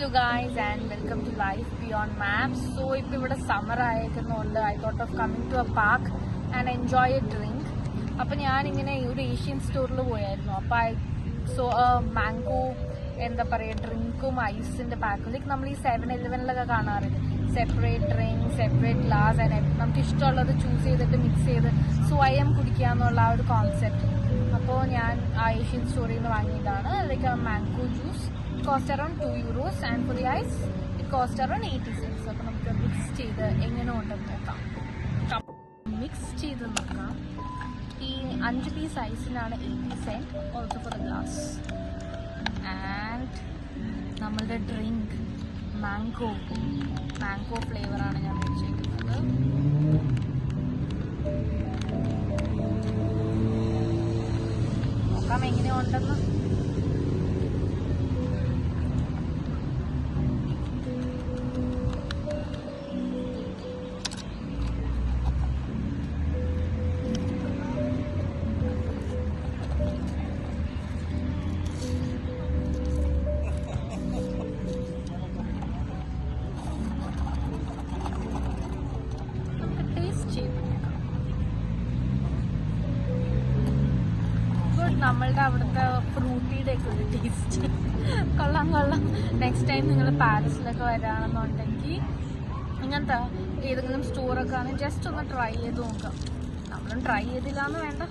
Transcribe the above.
Hello guys and welcome to Life Beyond Maps. So if you were summer ആയേക്കുന്നോണ്ട് I thought of coming to a park and enjoy a drink. അപ്പോൾ ഞാൻ ഇങ്ങനെ ഒരു Asian സ്റ്റോറിൽ പോയായിരുന്നു. അപ്പോൾ I saw a mango എന്താ പറയുക ഡ്രിങ്കും ഐസിന്റെ പാക്കും like നമ്മൾ ഈ 7-Eleven കാണാറുണ്ട് separate drink separate glass and നമുക്ക് ഇഷ്ടമുള്ളത് ചൂസ് ചെയ്തിട്ട് മിക്സ് ചെയ്ത് സ്വയം കുടിക്കുക എന്നുള്ള ആ ഒരു കോൺസെപ്റ്റ്. അപ്പോൾ ഞാൻ ആ ഏഷ്യൻ സ്റ്റോറിൽ നിന്ന് വാങ്ങിയതാണ് like mango juice. It cost around €2 and for the ice it cost around 80 cents. അപ്പോൾ നമുക്ക് മിക്സ് ചെയ്ത് എങ്ങനെ ഉണ്ടെന്ന് നോക്കാം. മിക്സ് ചെയ്ത് നോക്കാം. ഈ 5 പീസ് ഐസിനാണ് 80 cents also for the glass. And നമ്മളുടെ ഡ്രിങ്ക് മാംഗോ ഫ്ലേവറാണ് ഞാൻ വെച്ചിരിക്കുന്നത്. നോക്കാം എങ്ങനെയുണ്ടെന്ന്. നമ്മളുടെ അവിടുത്തെ ഫ്രൂട്ടിയുടെ ഒക്കെ ഒരു ടേസ്റ്റ് കൊള്ളാം. നെക്സ്റ്റ് ടൈം നിങ്ങൾ പാരീസിലൊക്കെ വരാണെന്നുണ്ടെങ്കിൽ ഇങ്ങനത്തെ ഏതെങ്കിലും സ്റ്റോറൊക്കെ ആണെങ്കിൽ ജസ്റ്റ് ഒന്ന് ട്രൈ ചെയ്ത് നോക്കാം. നമ്മളും ട്രൈ ചെയ്തില്ല എന്ന് വേണ്ട.